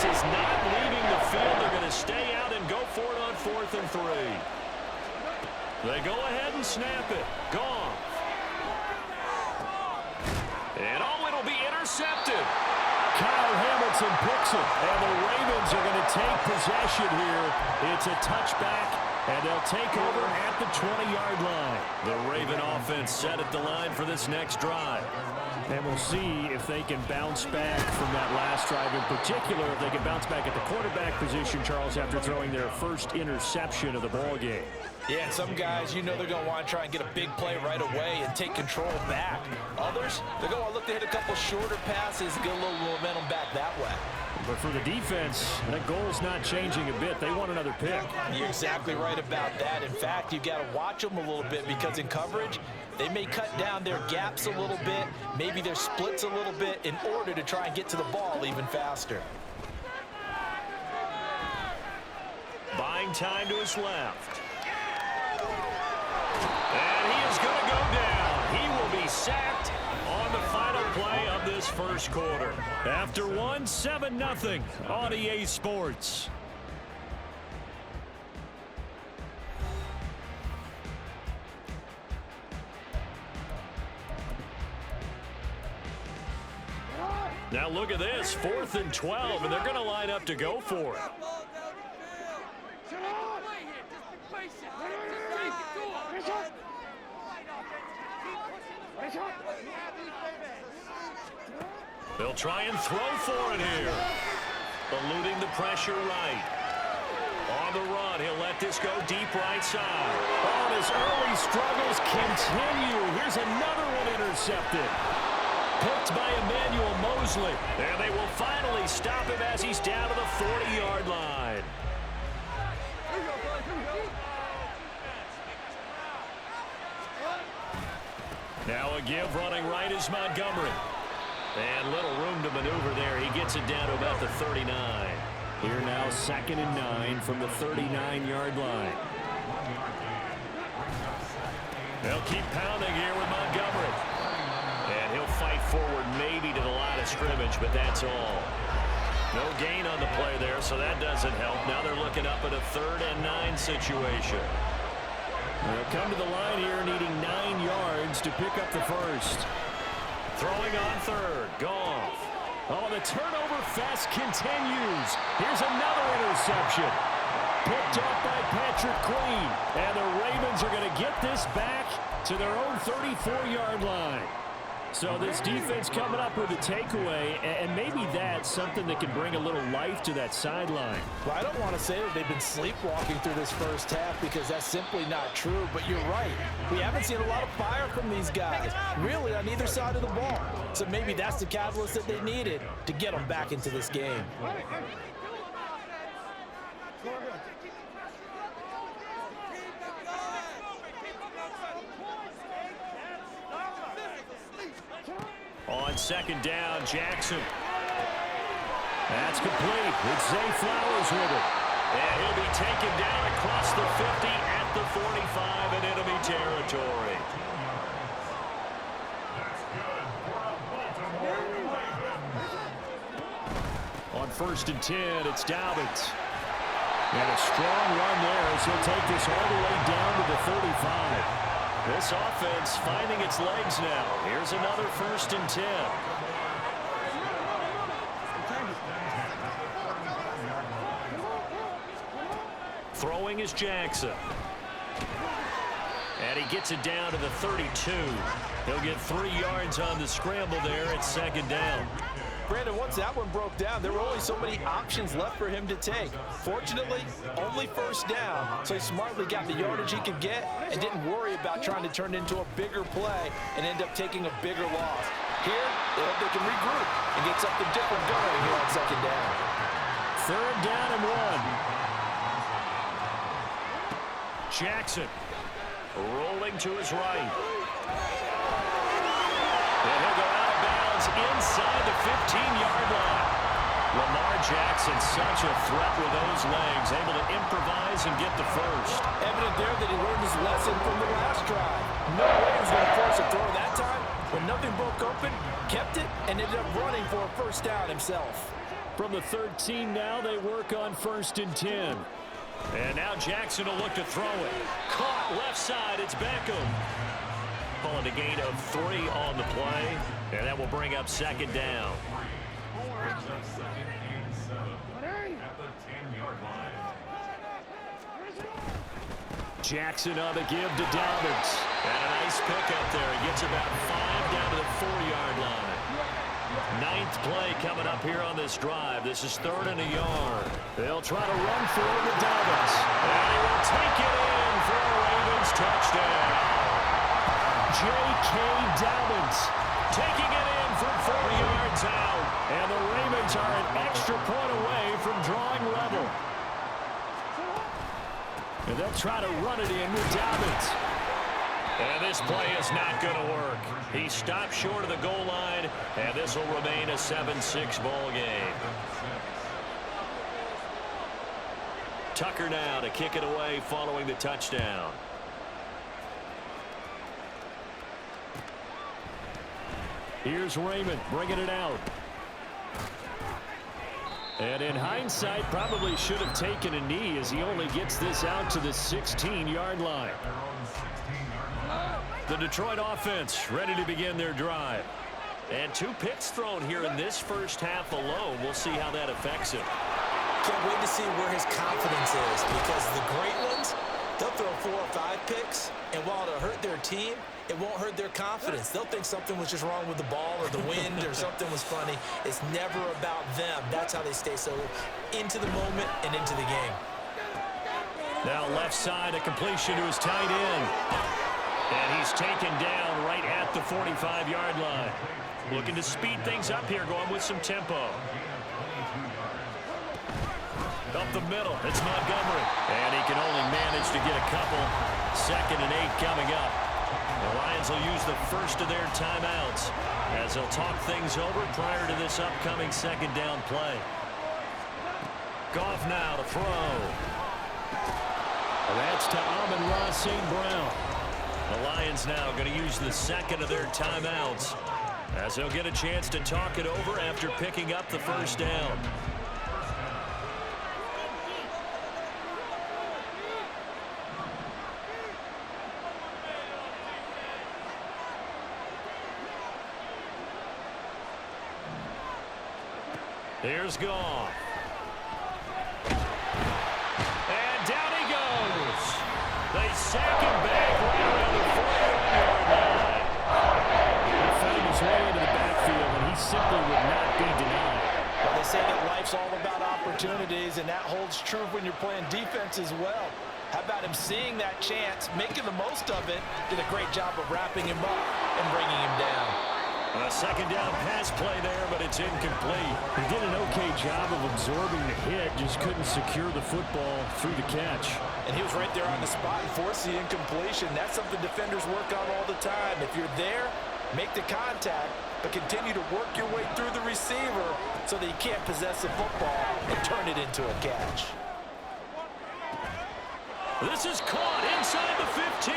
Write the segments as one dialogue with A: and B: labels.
A: offense is not leaving the field. They're going to stay out and go for it on 4th and 3. They go ahead and snap it. Gone. And it'll be intercepted. Kyle Hamilton picks it, and the Ravens are going to take possession here. It's a touchback, and they'll take over at the 20-yard line. The Raven offense set at the line for this next drive. And we'll see if they can bounce back from that last drive. In particular, if they can bounce back at the quarterback position, Charles, after throwing their first interception of the ball game.
B: Yeah, and some guys, they're going to want to try and get a big play right away and take control back. Others, they're going to want to look to hit a couple shorter passes and get a little momentum back that way.
A: But for the defense, that goal's not changing a bit. They want another pick.
B: You're exactly right about that. In fact, you've got to watch them a little bit because in coverage, they may cut down their gaps a little bit, maybe their splits a little bit in order to try and get to the ball even faster.
A: Buying time to his left. And he is going to go down. He will be sacked on the final play of this first quarter. After 7-0 on EA Sports. Now look at this, 4th and 12, and they're going to line up to go for it. They'll try and throw for it here. Eluding the pressure right. On the run, he'll let this go deep right side. Oh, his early struggles continue. Here's another one intercepted. Picked by Emmanuel Mosley. And they will finally stop him as he's down to the 40-yard line. Now a give running right is Montgomery. And little room to maneuver there. He gets it down to about the 39. Here now 2nd and 9 from the 39-yard line. They'll keep pounding here with Montgomery. And he'll fight forward maybe to the line of scrimmage, but that's all. No gain on the play there, so that doesn't help. Now they're looking up at a 3rd and 9 situation. They'll come to the line here needing 9 yards to pick up the first. Throwing on 3rd. Goff. Oh, the turnover fest continues. Here's another interception. Picked up by Patrick Queen. And the Ravens are going to get this back to their own 34-yard line. So this defense coming up with a takeaway, and maybe that's something that can bring a little life to that sideline.
B: Well, I don't want to say that they've been sleepwalking through this first half because that's simply not true, but you're right. We haven't seen a lot of fire from these guys, really, on either side of the ball. So maybe that's the catalyst that they needed to get them back into this game. On 2nd down, Jackson. That's complete. It's Zay Flowers with it. And he'll be taken down across the 50 at the 45 in enemy territory. On 1st and 10, it's Dobbins. And a strong run there as he'll take this all the way down to the 35. This offense finding its legs now. Here's another 1st and 10. Throwing is Jackson. And he gets it down to the 32. He'll get 3 yards on the scramble there at 2nd down. Brandon, once that one broke down, there were only so many options left for him to take. Fortunately, only 1st down, so he smartly got the yardage he could get and didn't worry about trying to turn it into a bigger play and end up taking a bigger loss. Here, they hope they can regroup and get something different going here on 2nd down. 3rd down and 1. Jackson rolling to his right. And he'll go out of bounds inside the 15-yard line. Lamar Jackson, such a threat with those legs, able to improvise and get the first. Evident there that he learned his lesson from the last drive. No way he was going to force a throw that time. When nothing broke open, kept it, and ended up running for a 1st down himself.
A: From the 13 now, they work on 1st and 10. And now Jackson will look to throw it. Caught left side. It's Beckham. Calling a gain of 3 on the play. And that will bring up 2nd down. Jackson on the give to Dobbins. And a nice pickup there. He gets about 5 down to the 4-yard line. 9th play coming up here on this drive. This is 3rd and a yard. They'll try to run for it with Dobbins. And he will take it in for a Ravens touchdown. J.K. Dobbins taking it in from 4 yards out. And the Ravens are an extra point away from drawing level. And they'll try to run it in with Dobbins. And this play is not going to work. He stopped short of the goal line, and this will remain a 7-6 ball game. Tucker now to kick it away following the touchdown. Here's Raymond bringing it out. And in hindsight, probably should have taken a knee as he only gets this out to the 16-yard line. The Detroit offense ready to begin their drive. And 2 picks thrown here in this first half alone. We'll see how that affects him.
B: Can't wait to see where his confidence is, because the great ones, they'll throw 4 or 5 picks, and while it'll hurt their team, it won't hurt their confidence. They'll think something was just wrong with the ball or the wind or something was funny. It's never about them. That's how they stay so into the moment and into the game.
A: Now left side, a completion to his tight end. And he's taken down right at the 45-yard line. Looking to speed things up here, going with some tempo. Up the middle, it's Montgomery. And he can only manage to get a couple. 2nd and 8 coming up. The Lions will use the first of their timeouts as they'll talk things over prior to this upcoming 2nd down play. Goff now to throw. That's to Amon-Ra St. Brown. The Lions now going to use the 2nd of their timeouts as they'll get a chance to talk it over after picking up the first down. Here's Goff. And down he goes. They sack him back right around the 41-yard line. He found his way into the backfield, and he simply would not be denied.
B: Well, they say that life's all about opportunities, and that holds true when you're playing defense as well. How about him seeing that chance, making the most of it, did a great job of wrapping him up and bringing him down.
A: A 2nd down pass play there, but it's incomplete.
C: He did an okay job of absorbing the hit, just couldn't secure the football through the catch.
B: And he was right there on the spot and forced the incompletion. That's something defenders work on all the time. If you're there, make the contact, but continue to work your way through the receiver so that you can't possess the football and turn it into a catch.
A: This is caught inside the 15.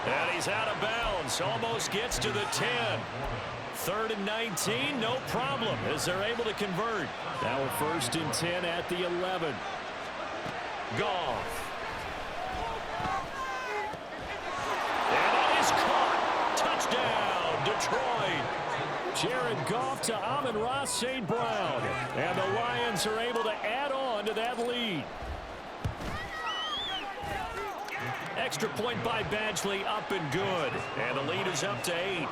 A: And he's out of bounds. Almost gets to the 10. 3rd and 19, no problem, as they're able to convert.
C: Now a 1st and 10 at the 11.
A: Goff. And it is caught. Touchdown, Detroit.
C: Jared Goff to Amon-Ra St. Brown.
A: And the Lions are able to add on to that lead. Extra point by Badgley, up and good. And the lead is up to 8.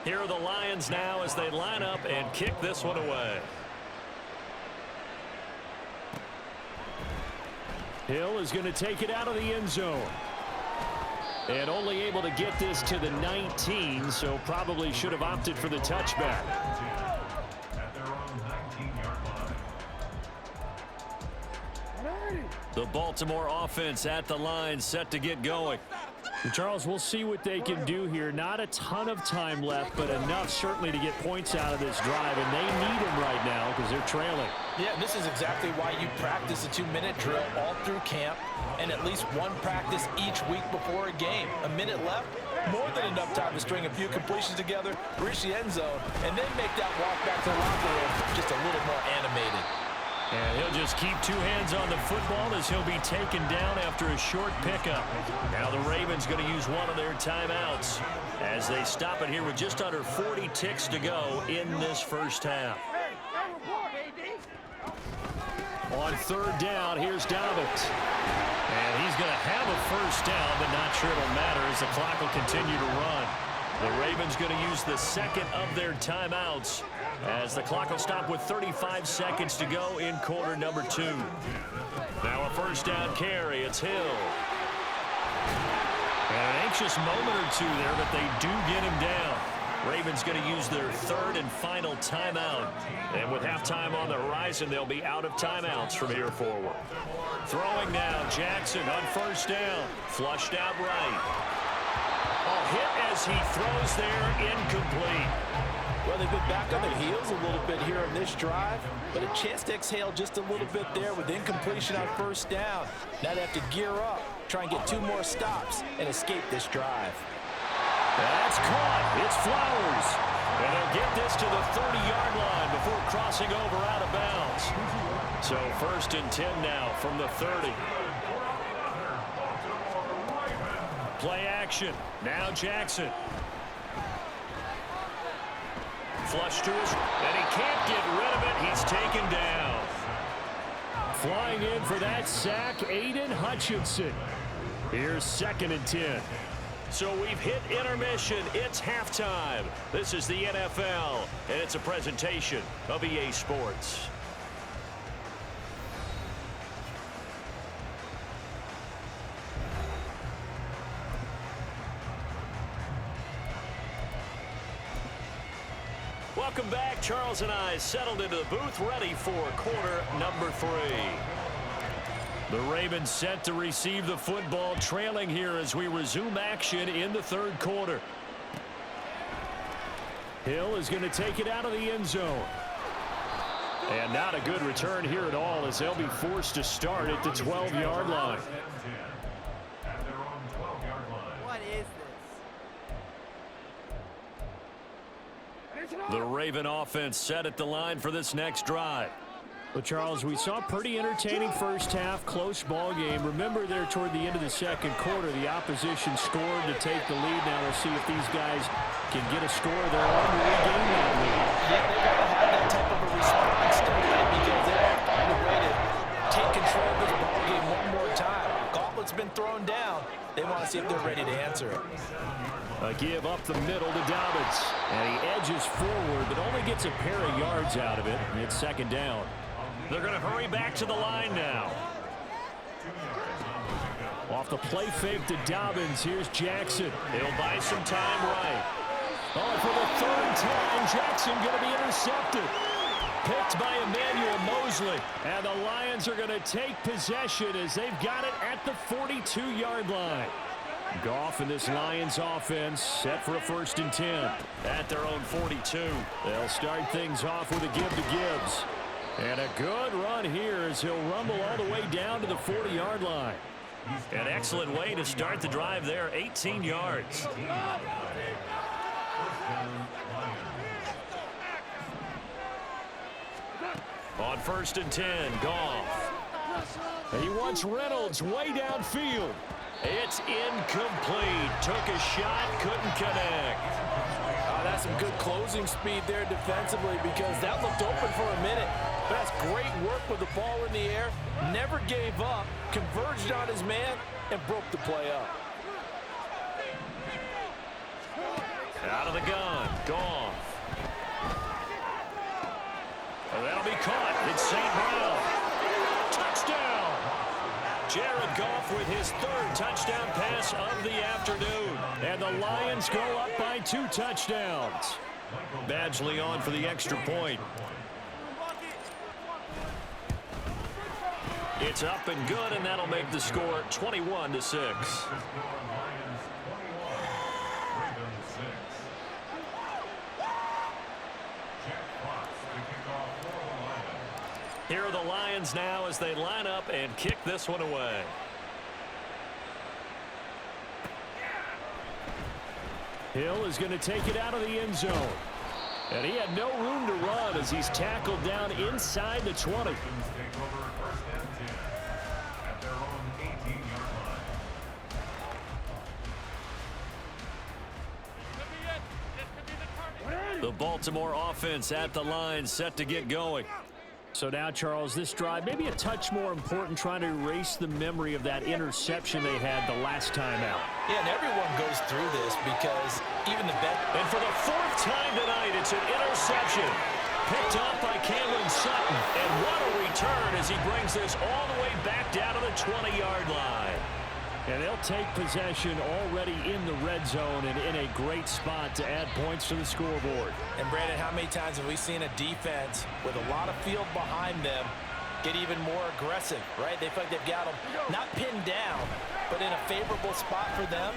A: Here are the Lions now as they line up and kick this one away.
C: Hill is going to take it out of the end zone.
A: And only able to get this to the 19, so probably should have opted for the touchback. The Baltimore offense at the line, set to get going.
C: And Charles, we'll see what they can do here. Not a ton of time left, but enough certainly to get points out of this drive, and they need them right now because they're trailing.
B: Yeah, this is exactly why you practice a 2-minute drill all through camp and at least one practice each week before a game. A minute left, More than enough time to string a few completions together, reach the end zone, and then make that walk back to the locker room just a little more animated.
C: And he'll just keep two hands on the football as he'll be taken down after a short pickup. Now the Ravens going to use one of their timeouts as they stop it here with just under 40 ticks to go in this first half. On third down, here's Dobbins. And he's going to have a first down, but not sure it'll matter as the clock will continue to run. The Ravens going to use the second of their timeouts as the clock will stop with 35 seconds to go in quarter number 2. Now a first down carry. It's Hill. And an anxious moment or two there, but they do get him down. Ravens going to use their third and final timeout. And with halftime on the horizon, they'll be out of timeouts from here forward. Throwing now, Jackson on first down. Flushed out right. A hit as he throws there, incomplete.
B: Well, they've been back on their heels a little bit here on this drive, but a chance to exhale just a little bit there with incompletion on first down. Now they have to gear up, try and get 2 more stops, and escape this drive.
C: That's caught. It's Flowers. And they'll get this to the 30-yard line before crossing over out of bounds. So first and 10 now from the 30. Play action. Now Jackson. Flush to his, and he can't get rid of it. He's taken down. Flying in for that sack, Aiden Hutchinson. Here's second and 10. So we've hit intermission. It's halftime. This is the NFL, and it's a presentation of EA Sports. Welcome back. Charles and I settled into the booth, ready for quarter number 3. The Ravens set to receive the football, trailing here as we resume action in the third quarter. Hill is going to take it out of the end zone. And not a good return here at all as they'll be forced to start at the 12-yard line.
D: What is this?
C: The Raven offense set at the line for this next drive. Well, Charles, we saw a pretty entertaining first half, close ball game. Remember there toward the end of the second quarter, the opposition scored to take the lead. Now we'll see if these guys can get a score of their own to regain that lead.
B: Yeah, they've got to have that type of a response tonight because they have to find a way to take control of this ball game one more time. Gauntlet's been thrown down. They want to see if they're ready to answer it.
C: A give up the middle to Dobbins. And he edges forward, but only gets a pair of yards out of it. And it's second down. They're going to hurry back to the line now. Off the play fake to Dobbins, here's Jackson. He'll buy some time right. Oh, for the third time, Jackson going to be intercepted. Picked by Emmanuel Mosley. And the Lions are going to take possession as they've got it at the 42-yard line. Goff and this Lions offense set for a first and 10. At their own 42. They'll start things off with a give to Gibbs. And a good run here as he'll rumble all the way down to the 40-yard line. An excellent way to start the drive there, 18 yards. On first and 10, Goff. He wants Reynolds way downfield. It's incomplete. Took a shot, couldn't connect.
B: That's some good closing speed there defensively because that looked open for a minute. But that's great work with the ball in the air. Never gave up, converged on his man, and broke the play up.
C: Out of the gun, Goff. And that'll be caught. It's St. Brown. Touchdown! Jared Goff with his third touchdown pass of the afternoon. And the Lions go up by 2 touchdowns. Badgley on for the extra point. It's up and good, and that'll make the score 21-6. Here are the Lions now as they line up and kick this one away. Hill is going to take it out of the end zone. And he had no room to run as he's tackled down inside the 20.
A: The Baltimore offense at the line, set to get going.
C: So now, Charles, this drive maybe a touch more important, trying to erase the memory of that interception they had the last time out.
B: Yeah, and everyone goes through this because even the best.
A: And for the fourth time tonight, it's an interception. Picked off by Cameron Sutton. And what a return as he brings this all the way back down to the 20-yard line.
C: And they'll take possession already in the red zone and in a great spot to add points to the scoreboard.
B: And, Brandon, how many times have we seen a defense with a lot of field behind them get even more aggressive, right? They feel like they've got them not pinned down, but in a favorable spot for them,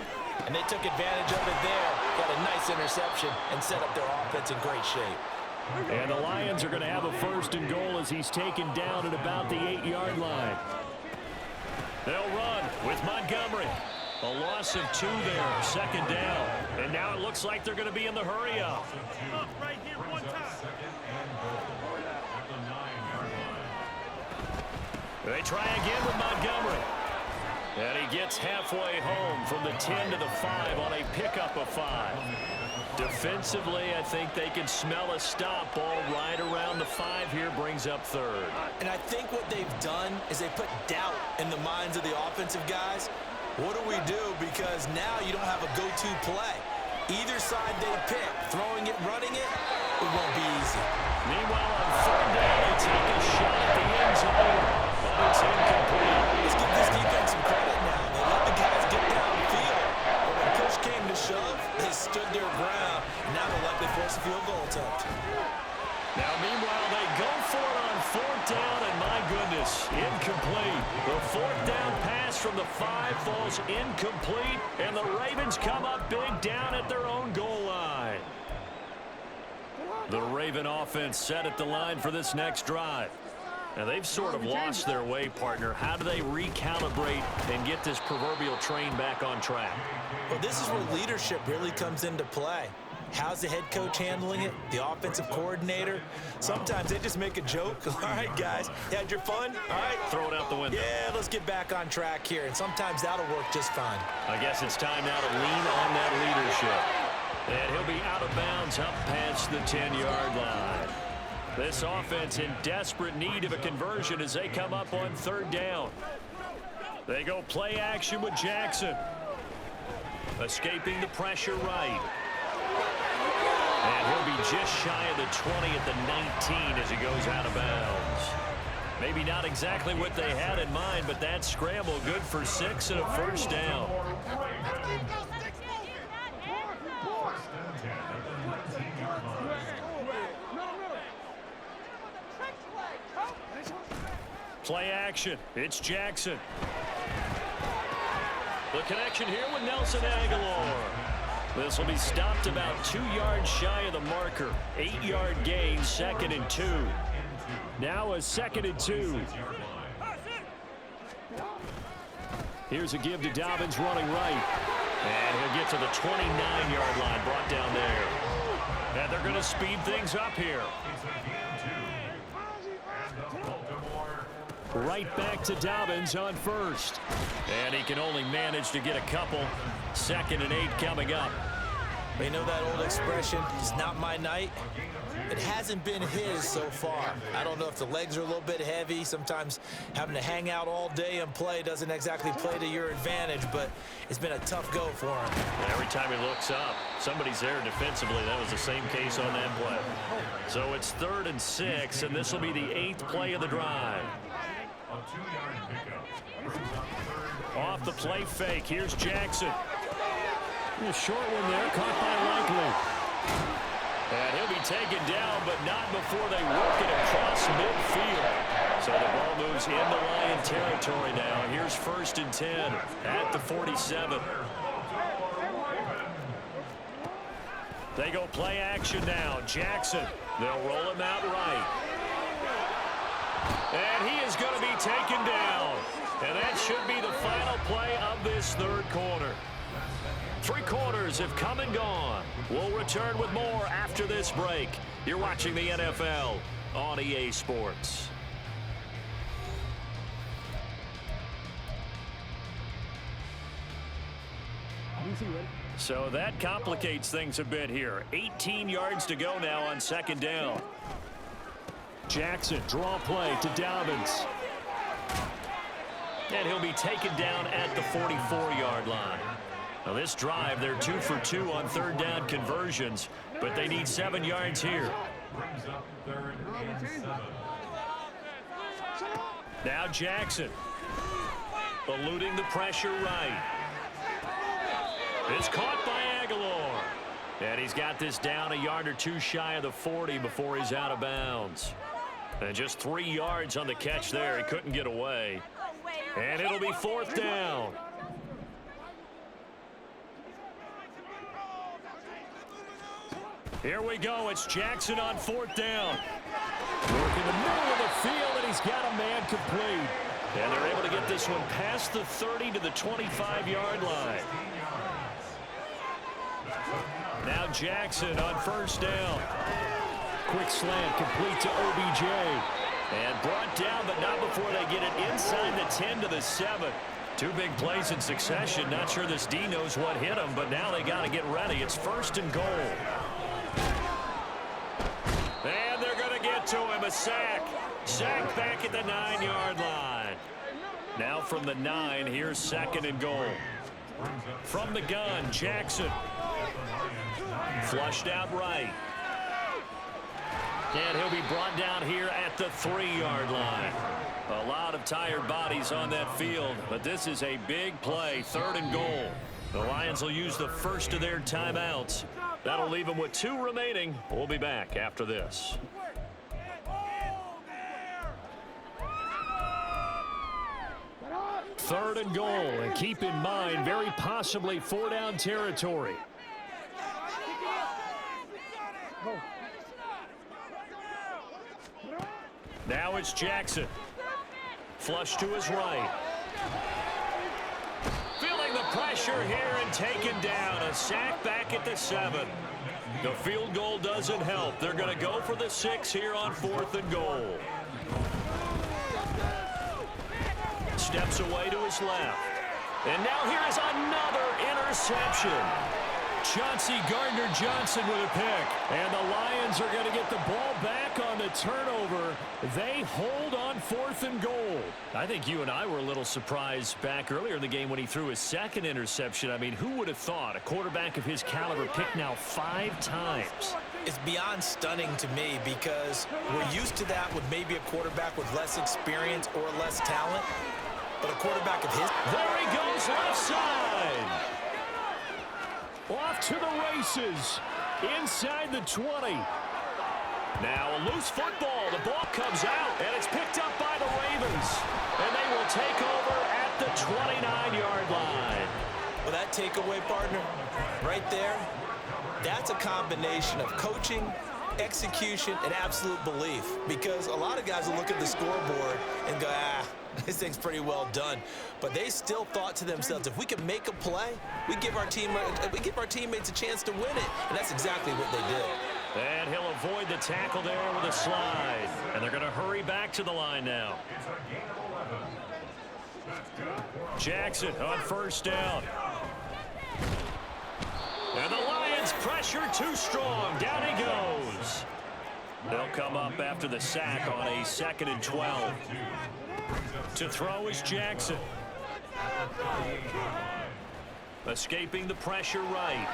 B: and they took advantage of it there, got a nice interception, and set up their offense in great shape.
C: And the Lions are going to have a first and goal as he's taken down at about the 8-yard line.
A: They'll run with Montgomery. A loss of 2 there, second down. And now it looks like they're going to be in the hurry-up.
E: Right here, one time.
A: They try again with Montgomery. And he gets halfway home from the 10 to the 5 on a pickup of 5. Defensively, I think they can smell a stop. Ball right around the 5 here, brings up third.
B: And I think what they've done is they put doubt in the minds of the offensive guys. What do we do? Because now you don't have a go-to play. Either side they pick, throwing it, running it, it won't be easy.
A: Meanwhile, on third down, they take a shot at the end zone, but it's incomplete.
B: Let's give this defense some credit now. They let the guys get downfield, but when push came to shove, they stood their ground. Now they'll likely force a field goal attempt.
A: Now, meanwhile, they go for it on fourth down, and my goodness, incomplete. The fourth down pass from the 5 falls incomplete, and the Ravens come up big down at their own goal line. The Raven offense set at the line for this next drive. Now, they've sort of lost their way, partner. How do they recalibrate and get this proverbial train back on track?
B: Well, this is where leadership really comes into play. How's the head coach handling it? The offensive coordinator? Sometimes they just make a joke. All right, guys, you had your fun? All right.
A: Throw it out the window.
B: Yeah, let's get back on track here. And sometimes that'll work just fine.
A: I guess it's time now to lean on that leadership. And he'll be out of bounds up past the 10-yard line. This offense in desperate need of a conversion as they come up on third down. They go play action with Jackson. Escaping the pressure right. And he'll be just shy of the 20 at the 19 as he goes out of bounds. Maybe not exactly what they had in mind, but that scramble good for 6 and a first down. Play action. It's Jackson. The connection here with Nelson Aguilar. This will be stopped about 2 yards shy of the marker. 8-yard gain, 2nd and 2.
C: Now a 2nd and 2. Here's a give to Dobbins running right.
A: And he'll get to the 29-yard line, brought down there. And they're going to speed things up here.
C: Right back to Dobbins on first.
A: And he can only manage to get a couple. 2nd and 8 coming up.
B: You know that old expression, it's not my night? It hasn't been his so far. I don't know if the legs are a little bit heavy. Sometimes having to hang out all day and play doesn't exactly play to your advantage, but it's been a tough go for him.
A: And every time he looks up, somebody's there defensively. That was the same case on that play. So it's 3rd and 6, and this will be the 8th play of the drive. Off the play fake, here's Jackson.
C: A short one there, caught by Likely.
A: And he'll be taken down, but not before they work it across midfield. So the ball moves into Lion territory now. Here's 1st and 10 at the 47. They go play action now. Jackson, they'll roll him out right. And he is going to be taken down. And that should be the final play of this 3rd quarter. Three quarters have come and gone. We'll return with more after this break. You're watching the NFL on EA Sports. So that complicates things a bit here. 18 yards to go now on second down.
C: Jackson, draw play to Dobbins.
A: And he'll be taken down at the 44-yard line. Now this drive, they're 2 for 2 on third down conversions, but they need 7 yards here. Now Jackson, eluding the pressure right. It's caught by Aguilar. And he's got this down a yard or two shy of the 40 before he's out of bounds. And just 3 yards on the catch there. He couldn't get away. And it'll be fourth down. Here we go. It's Jackson on fourth down.
C: Work in the middle of the field, and he's got a man complete.
A: And they're able to get this one past the 30 to the 25-yard line. Now Jackson on first down.
C: Quick slant complete to OBJ.
A: And brought down, but not before they get it inside the 10 to the 7. 2 big plays in succession. Not sure this D knows what hit him, but now they got to get ready. It's first and goal. And they're going to get to him. A sack. Sack back at the 9-yard line. Now from the 9, here's second and goal. From the gun, Jackson. Flushed out right. And he'll be brought down here at the 3-yard line. A lot of tired bodies on that field, but this is a big play, third and goal. The Lions will use the first of their timeouts. That'll leave them with 2 remaining. We'll be back after this.
C: Third and goal, and keep in mind, very possibly 4-down territory.
A: Now it's Jackson. Flush to his right. Feeling the pressure here and taken down. A sack back at the 7. The field goal doesn't help. They're going to go for the 6 here on fourth and goal. Steps away to his left. And now here is another interception. Chauncey Gardner-Johnson with a pick. And the Lions are going to get the ball back on the turnover. They hold on fourth and goal. I think you and I were a little surprised back earlier in the game when he threw his second interception. I mean, who would have thought a quarterback of his caliber picked now 5 times?
B: It's beyond stunning to me because we're used to that with maybe a quarterback with less experience or less talent. But a quarterback of his...
A: There he goes, left side.
C: Off to the races. Inside the 20.
A: Now a loose football. The ball comes out, and it's picked up by the Ravens. And they will take over at the 29-yard line.
B: Well, that takeaway, partner, right there, that's a combination of coaching, execution, and absolute belief. Because a lot of guys will look at the scoreboard and go, this thing's pretty well done. But they still thought to themselves, if we can make a play, we give our teammates a chance to win it. And that's exactly what they did.
A: And he'll avoid the tackle there with a slide. And they're going to hurry back to the line now. Jackson on first down. And the Lions pressure too strong. Down he goes. They'll come up after the sack on a 2nd and 12. To throw is Jackson. Escaping the pressure right.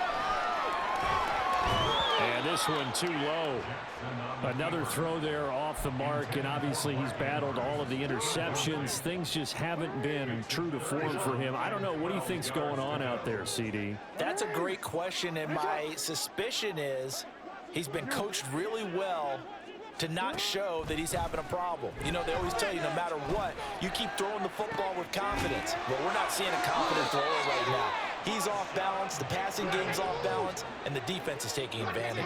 C: And this one too low. Another throw there off the mark, and obviously he's battled all of the interceptions. Things just haven't been true to form for him. I don't know. What do you think's going on out there, CD?
B: That's a great question, and my suspicion is he's been coached really well to not show that he's having a problem. You know, they always tell you no matter what, you keep throwing the football with confidence. But we're not seeing a confident thrower right now. He's off balance, the passing game's off balance, and the defense is taking advantage.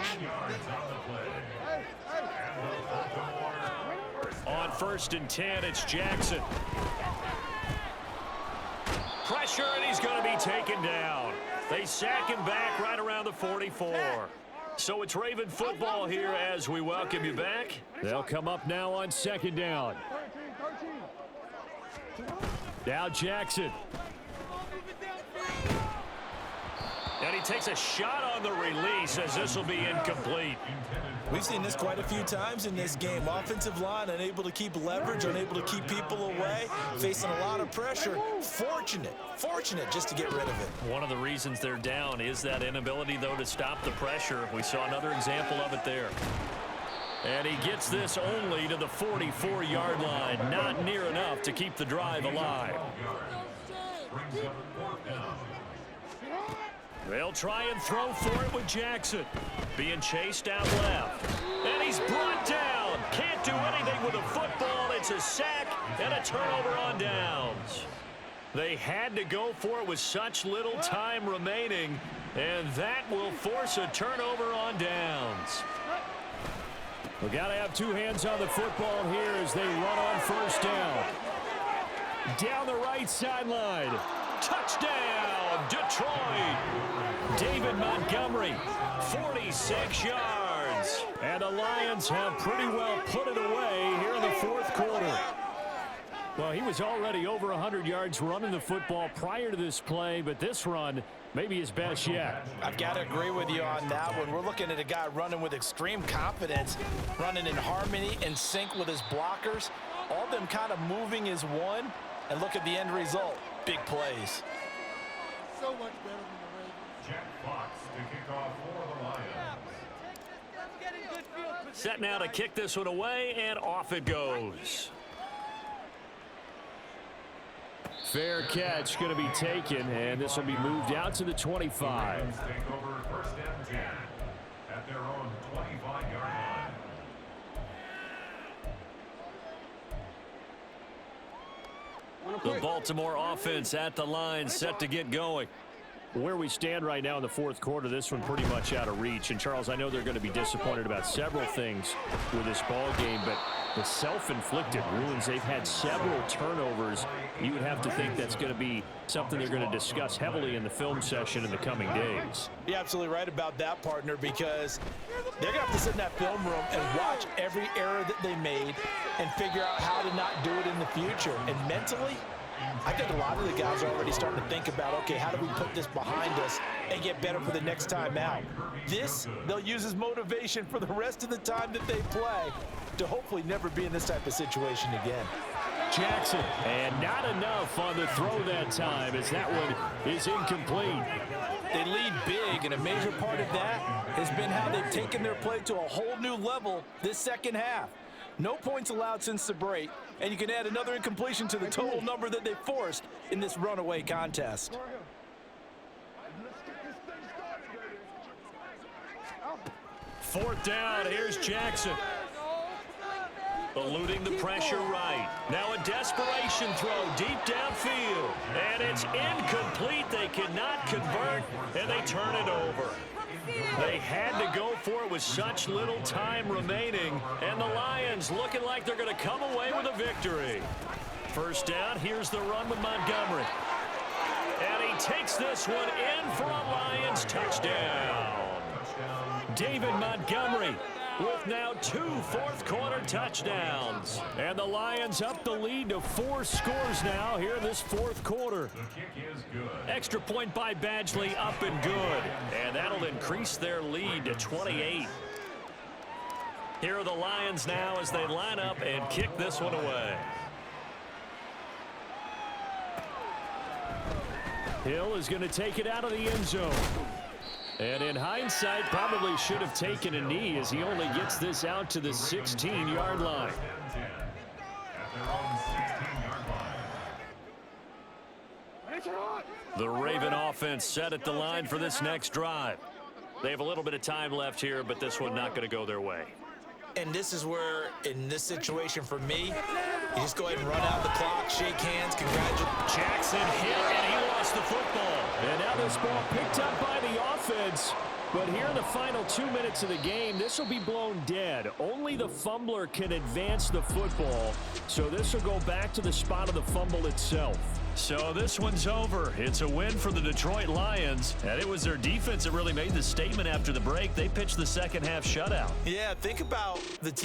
A: On 1st and 10, it's Jackson. Pressure, and he's going to be taken down. They sack him back right around the 44. So it's Raven football here as we welcome you back.
C: They'll come up now on second down. Now Jackson.
A: And he takes a shot on the release as this will be incomplete.
B: We've seen this quite a few times in this game. Offensive line unable to keep leverage, unable to keep people away, facing a lot of pressure. Fortunate just to get rid of it.
A: One of the reasons they're down is that inability, though, to stop the pressure. We saw another example of it there. And he gets this only to the 44-yard line. Not near enough to keep the drive alive. They'll try and throw for it with Jackson. Being chased out left. And he's brought down. Can't do anything with a football. It's a sack and a turnover on downs. They had to go for it with such little time remaining. And that will force a turnover on downs.
C: We got to have two hands on the football here as they run on first down. Down the right sideline. Touchdown, Detroit. David Montgomery, 46 yards. And the Lions have pretty well put it away here in the fourth quarter. Well, he was already over 100 yards running the football prior to this play, but this run may be his best yet.
B: I've got to agree with you on that one. We're looking at a guy running with extreme confidence, running in harmony and sync with his blockers. All of them kind of moving as one. And look at the end result. Big plays.
D: So much better than the Ravens.
F: Jack Fox to kick off for the Lions.
D: Let's get in good field position.
A: Set now to kick this one away, and off it goes.
C: Fair catch going to be taken, and this will be moved out to the 25.
F: Lions take over first and 10 at their own 25-yard line.
A: The Baltimore offense at the line, set to get going.
C: Where we stand right now in the fourth quarter, this one pretty much out of reach. And, Charles, I know they're going to be disappointed about several things with this ball game, but the self-inflicted ruins, they've had several turnovers. You would have to think that's going to be something they're going to discuss heavily in the film session in the coming days.
B: You're absolutely right about that, partner, because they're going to have to sit in that film room and watch every error that they made and figure out how to not do it in the future. And mentally, I think a lot of the guys are already starting to think about, okay, how do we put this behind us and get better for the next time out? This, they'll use as motivation for the rest of the time that they play to hopefully never be in this type of situation again.
C: Jackson, and not enough on the throw that time as that one is incomplete.
B: They lead big, and a major part of that has been how they've taken their play to a whole new level this second half. No points allowed since the break, and you can add another incompletion to the total number that they forced in this runaway contest.
A: Fourth down, here's Jackson. Eluding the pressure right. Now a desperation throw deep downfield. And it's incomplete. They cannot convert, and they turn it over. They had to go for it with such little time remaining, and the Lions looking like they're going to come away with a victory. First down, here's the run with Montgomery. And he takes this one in for a Lions touchdown. David Montgomery with now 2 fourth-quarter touchdowns. And the Lions up the lead to 4 scores now here in this fourth quarter.
F: The kick is good.
A: Extra point by Badgley, up and good. And that'll increase their lead to 28. Here are the Lions now as they line up and kick this one away.
C: Hill is going to take it out of the end zone. And in hindsight, probably should have taken a knee as he only gets this out to the 16-yard line.
A: The Raven offense set at the line for this next drive. They have a little bit of time left here, but this one not going to go their way.
B: And this is where, in this situation for me, you just go ahead and run out the clock, shake hands, congratulate.
A: Jackson hit, and he lost the football.
C: And now this ball picked up by the offense. But here in the final 2 minutes of the game, this will be blown dead. Only the fumbler can advance the football. So this will go back to the spot of the fumble itself.
A: So this one's over. It's a win for the Detroit Lions, and it was their defense that really made the statement after the break. They pitched the second half shutout.
B: Yeah, think about the team